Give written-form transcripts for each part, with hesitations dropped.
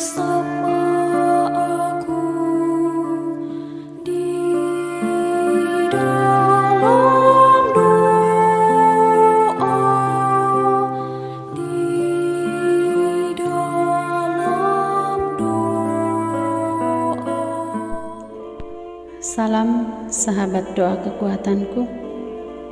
Sapa aku di dalam doa, di dalam doa. Salam sahabat doa kekuatanku.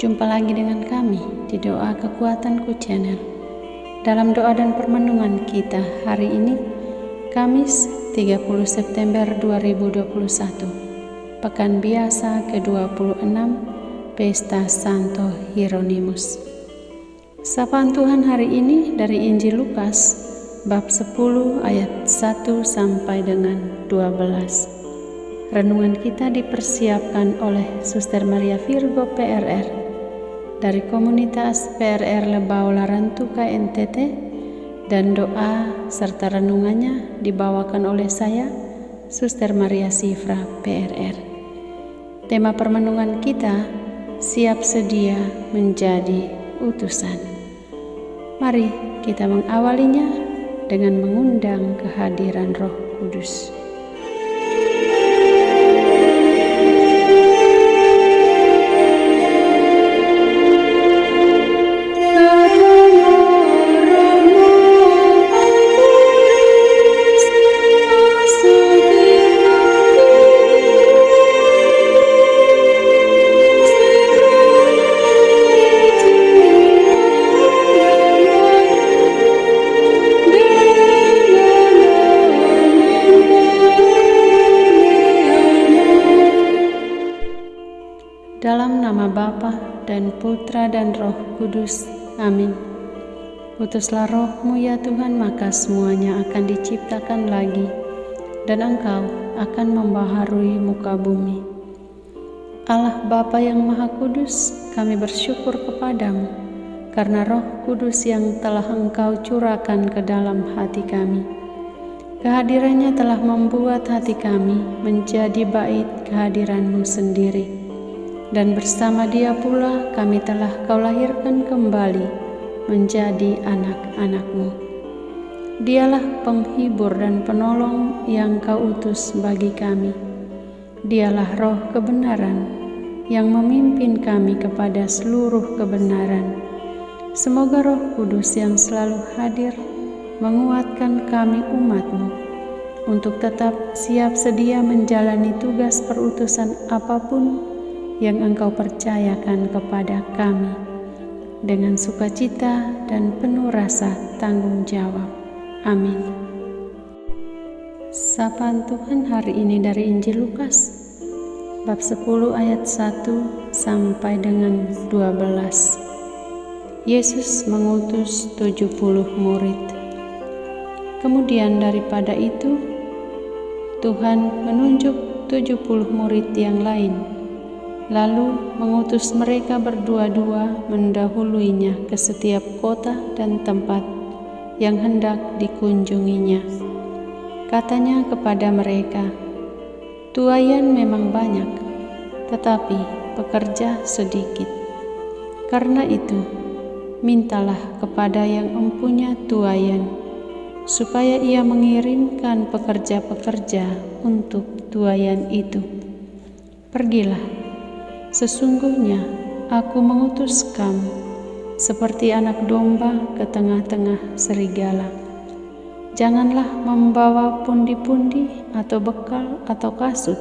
Jumpa lagi dengan kami di Doa Kekuatanku Channel. Dalam doa dan permenungan kita hari ini, Kamis 30 September 2021, Pekan Biasa ke-26, Pesta Santo Hieronymus. Sapaan Tuhan hari ini dari Injil Lukas, bab 10 ayat 1 sampai dengan 12. Renungan kita dipersiapkan oleh Suster Maria Virgo PRR dari komunitas PRR Lebau Larantuka NTT, dan doa serta renungannya dibawakan oleh saya, Suster Maria Sifra PRR. Tema permenungan kita, siap sedia menjadi utusan. Mari kita mengawalinya dengan mengundang kehadiran Roh Kudus. Dalam nama Bapa dan Putra dan Roh Kudus. Amin. Utuslah Roh-Mu ya Tuhan, maka semuanya akan diciptakan lagi, dan Engkau akan membaharui muka bumi. Allah Bapa yang Maha Kudus, kami bersyukur kepadamu karena Roh Kudus yang telah Engkau curahkan ke dalam hati kami. Kehadirannya telah membuat hati kami menjadi bait kehadiran-Mu sendiri. Dan bersama Dia pula kami telah Kau lahirkan kembali menjadi anak-anak-Mu. Dialah penghibur dan penolong yang Kau utus bagi kami. Dialah Roh kebenaran yang memimpin kami kepada seluruh kebenaran. Semoga Roh Kudus yang selalu hadir menguatkan kami umat-Mu untuk tetap siap sedia menjalani tugas perutusan apapun yang Engkau percayakan kepada kami dengan sukacita dan penuh rasa tanggung jawab. Amin. Sapaan Tuhan hari ini dari Injil Lukas, bab 10 ayat 1 sampai dengan 12. Yesus mengutus 70 murid. Kemudian daripada itu, Tuhan menunjuk 70 murid yang lain, lalu mengutus mereka berdua-dua mendahuluinya ke setiap kota dan tempat yang hendak dikunjunginya. Katanya kepada mereka, "Tuaian memang banyak, tetapi pekerja sedikit. Karena itu, mintalah kepada yang empunya tuaian, supaya ia mengirimkan pekerja-pekerja untuk tuaian itu. Pergilah. Sesungguhnya aku mengutus kamu seperti anak domba ke tengah-tengah serigala. Janganlah membawa pundi-pundi atau bekal atau kasut,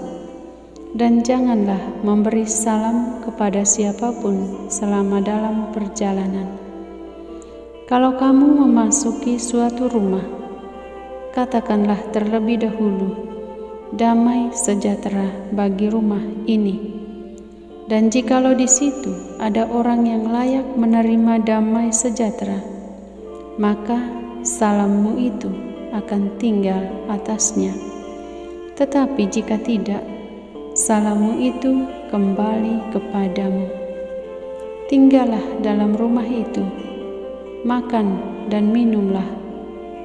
dan janganlah memberi salam kepada siapapun selama dalam perjalanan. Kalau kamu memasuki suatu rumah, katakanlah terlebih dahulu, damai sejahtera bagi rumah ini. Dan jikalau di situ ada orang yang layak menerima damai sejahtera, maka salammu itu akan tinggal atasnya. Tetapi jika tidak, salammu itu kembali kepadamu. Tinggallah dalam rumah itu, makan dan minumlah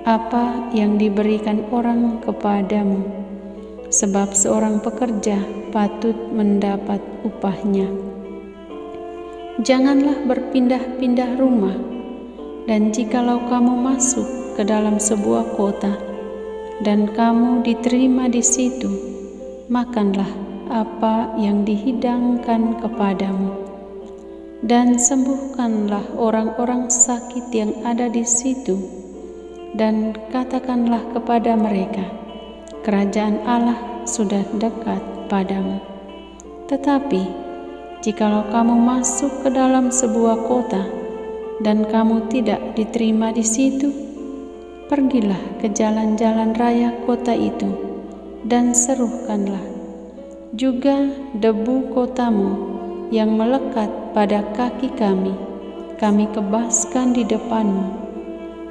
apa yang diberikan orang kepadamu, sebab seorang pekerja patut mendapat upahnya. Janganlah berpindah-pindah rumah, dan jikalau kamu masuk ke dalam sebuah kota dan kamu diterima di situ, makanlah apa yang dihidangkan kepadamu, dan sembuhkanlah orang-orang sakit yang ada di situ, dan katakanlah kepada mereka, kerajaan Allah sudah dekat padamu. Tetapi, jikalau kamu masuk ke dalam sebuah kota, dan kamu tidak diterima di situ, pergilah ke jalan-jalan raya kota itu, dan serukanlah juga debu kotamu yang melekat pada kaki kami kebaskan di depanmu.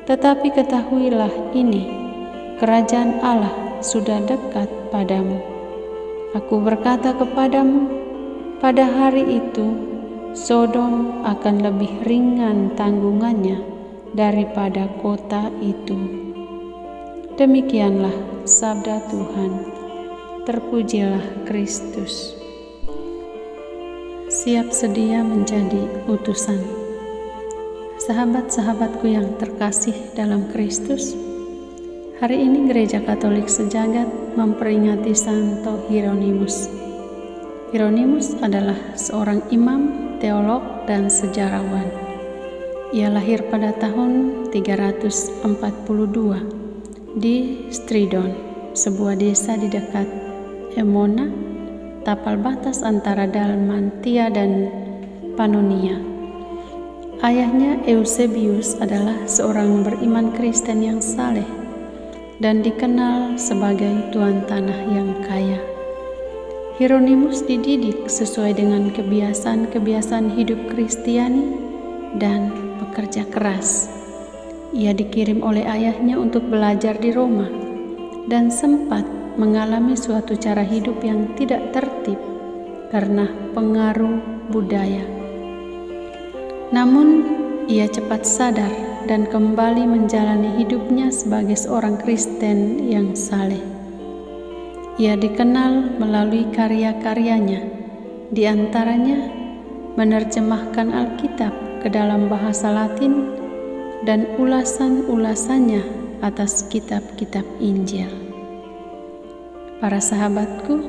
Tetapi ketahuilah ini, kerajaan Allah sudah dekat padamu. Aku berkata kepadamu, pada hari itu Sodom akan lebih ringan tanggungannya daripada kota itu. Demikianlah sabda Tuhan. Terpujilah Kristus. Siap sedia menjadi utusan. Sahabat-sahabatku yang terkasih dalam Kristus, hari ini Gereja Katolik sejagat memperingati Santo Hieronymus. Hieronymus adalah seorang imam, teolog, dan sejarawan. Ia lahir pada tahun 342 di Stridon, sebuah desa di dekat Emona, tapal batas antara Dalmatia dan Pannonia. Ayahnya Eusebius adalah seorang beriman Kristen yang saleh dan dikenal sebagai tuan tanah yang kaya. Hieronymus dididik sesuai dengan kebiasaan-kebiasaan hidup Kristiani dan bekerja keras. Ia dikirim oleh ayahnya untuk belajar di Roma dan sempat mengalami suatu cara hidup yang tidak tertib karena pengaruh budaya. Namun, ia cepat sadar dan kembali menjalani hidupnya sebagai seorang Kristen yang saleh. Ia dikenal melalui karya-karyanya, di antaranya menerjemahkan Alkitab ke dalam bahasa Latin dan ulasan-ulasannya atas kitab-kitab Injil. Para sahabatku,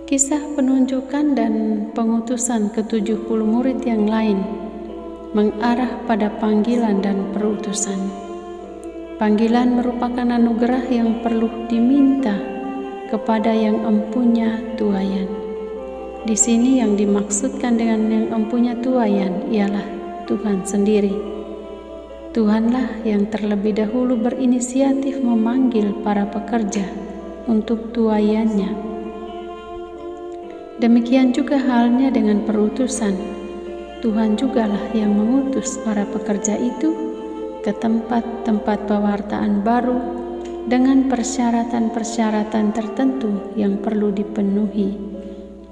kisah penunjukan dan pengutusan ke-70 murid yang lain mengarah pada panggilan dan perutusan. Panggilan merupakan anugerah yang perlu diminta kepada yang empunya tuayan. Di sini yang dimaksudkan dengan yang empunya tuayan ialah Tuhan sendiri. Tuhanlah yang terlebih dahulu berinisiatif memanggil para pekerja untuk tuayannya. Demikian juga halnya dengan perutusan. Tuhan jugalah yang mengutus para pekerja itu ke tempat-tempat pewartaan baru dengan persyaratan-persyaratan tertentu yang perlu dipenuhi.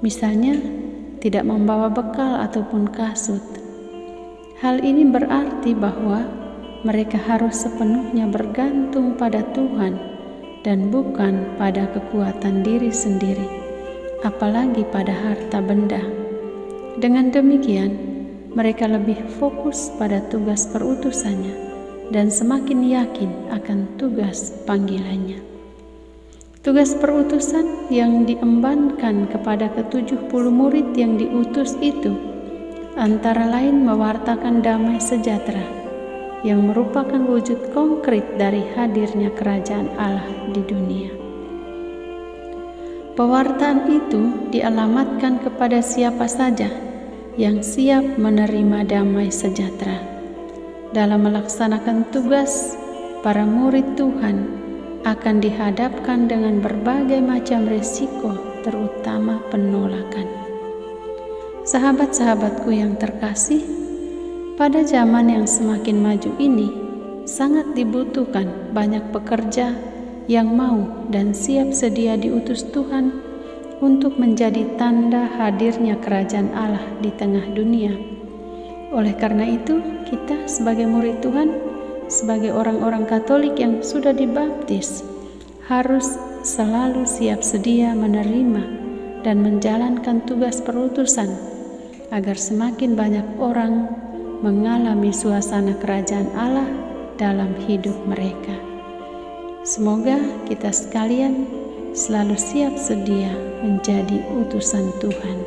Misalnya, tidak membawa bekal ataupun kasut. Hal ini berarti bahwa mereka harus sepenuhnya bergantung pada Tuhan dan bukan pada kekuatan diri sendiri, apalagi pada harta benda. Dengan demikian, mereka lebih fokus pada tugas perutusannya dan semakin yakin akan tugas panggilannya. Tugas perutusan yang diembankan kepada ke-70 murid yang diutus itu antara lain mewartakan damai sejahtera yang merupakan wujud konkret dari hadirnya kerajaan Allah di dunia. Pewartaan itu dialamatkan kepada siapa saja yang siap menerima damai sejahtera. Dalam melaksanakan tugas, para murid Tuhan akan dihadapkan dengan berbagai macam risiko, terutama penolakan. Sahabat-sahabatku yang terkasih, pada zaman yang semakin maju ini, sangat dibutuhkan banyak pekerja yang mau dan siap sedia diutus Tuhan untuk menjadi tanda hadirnya kerajaan Allah di tengah dunia. Oleh karena itu, kita sebagai murid Tuhan, sebagai orang-orang Katolik yang sudah dibaptis, harus selalu siap sedia menerima dan menjalankan tugas perutusan agar semakin banyak orang mengalami suasana kerajaan Allah dalam hidup mereka. Semoga kita sekalian selalu siap sedia menjadi utusan Tuhan.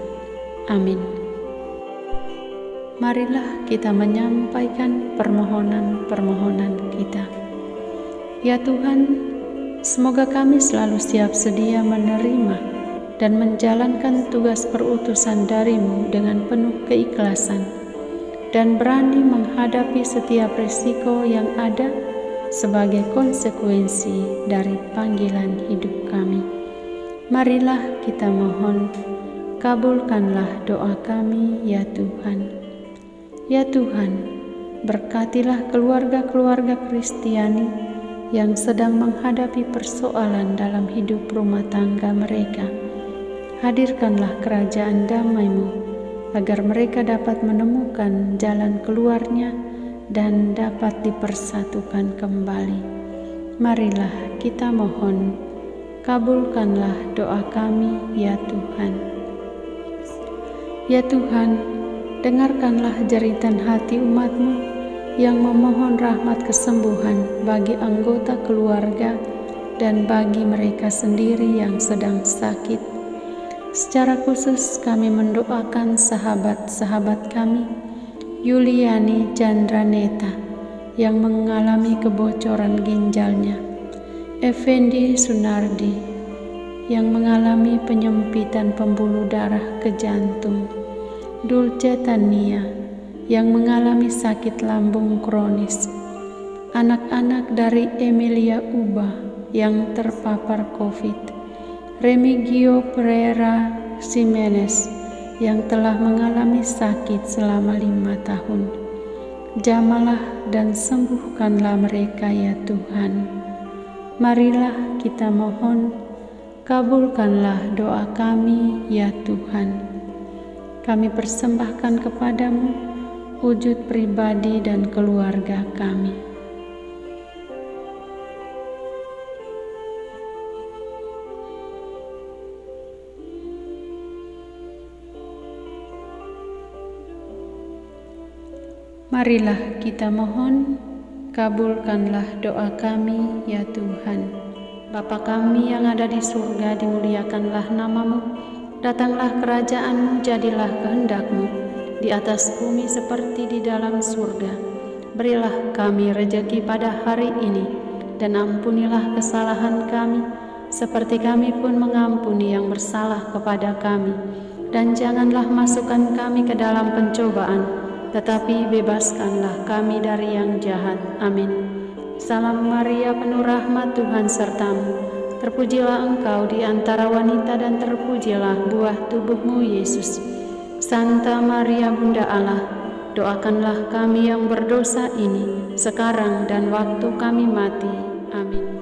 Amin. Marilah kita menyampaikan permohonan-permohonan kita. Ya Tuhan, semoga kami selalu siap sedia menerima dan menjalankan tugas perutusan dari-Mu dengan penuh keikhlasan dan berani menghadapi setiap risiko yang ada sebagai konsekuensi dari panggilan hidup kami. Marilah kita mohon, kabulkanlah doa kami ya Tuhan. Ya Tuhan, berkatilah keluarga-keluarga Kristiani yang sedang menghadapi persoalan dalam hidup rumah tangga mereka. Hadirkanlah kerajaan damai-Mu agar mereka dapat menemukan jalan keluarnya dan dapat dipersatukan kembali. Marilah kita mohon, kabulkanlah doa kami ya Tuhan. Ya Tuhan, dengarkanlah jeritan hati umat-Mu yang memohon rahmat kesembuhan bagi anggota keluarga dan bagi mereka sendiri yang sedang sakit. Secara khusus kami mendoakan sahabat-sahabat kami, Yuliani Chandraneta yang mengalami kebocoran ginjalnya, Effendi Sunardi yang mengalami penyempitan pembuluh darah ke jantung, Dulce Tania yang mengalami sakit lambung kronis, anak-anak dari Emilia Uba yang terpapar COVID, Remigio Pereira Ximenez yang telah mengalami sakit selama 5 tahun. Jamalah dan sembuhkanlah mereka ya Tuhan. Marilah kita mohon, kabulkanlah doa kami ya Tuhan. Kami persembahkan kepadamu wujud pribadi dan keluarga kami. Marilah kita mohon, kabulkanlah doa kami ya Tuhan. Bapa kami yang ada di surga, dimuliakanlah nama-Mu. Datanglah kerajaan-Mu, jadilah kehendak-Mu di atas bumi seperti di dalam surga. Berilah kami rejeki pada hari ini, dan ampunilah kesalahan kami, seperti kami pun mengampuni yang bersalah kepada kami. Dan janganlah masukkan kami ke dalam pencobaan, tetapi bebaskanlah kami dari yang jahat. Amin. Salam Maria, penuh rahmat, Tuhan serta-Mu. Terpujilah Engkau di antara wanita dan terpujilah buah tubuh-Mu, Yesus. Santa Maria Bunda Allah, doakanlah kami yang berdosa ini, sekarang dan waktu kami mati. Amin.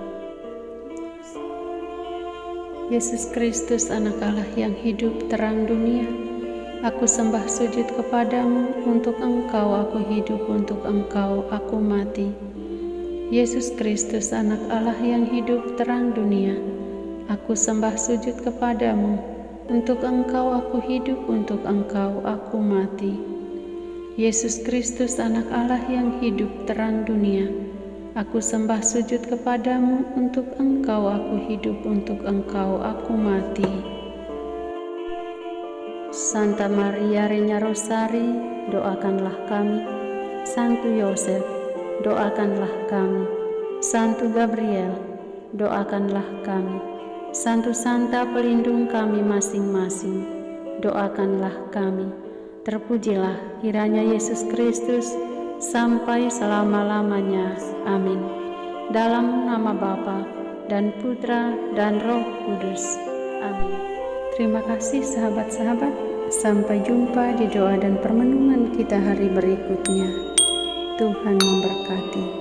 Yesus Kristus, Anak Allah yang hidup terang dunia, aku sembah sujud kepadamu, untuk Engkau aku hidup, untuk Engkau aku mati. Yesus Kristus, Anak Allah yang hidup terang dunia, aku sembah sujud kepadamu, untuk Engkau aku hidup, untuk Engkau aku mati. Yesus Kristus, Anak Allah yang hidup terang dunia, aku sembah sujud kepadamu, untuk Engkau aku hidup, untuk Engkau aku mati. Santa Maria Regna Rosari, doakanlah kami. Santo Yosef, doakanlah kami. Santo Gabriel, doakanlah kami. Santo Santa pelindung kami masing-masing, doakanlah kami. Terpujilah kiranya Yesus Kristus sampai selama-lamanya. Amin. Dalam nama Bapa dan Putra dan Roh Kudus. Amin. Terima kasih sahabat-sahabat. Sampai jumpa di doa dan permenungan kita hari berikutnya. Tuhan memberkati.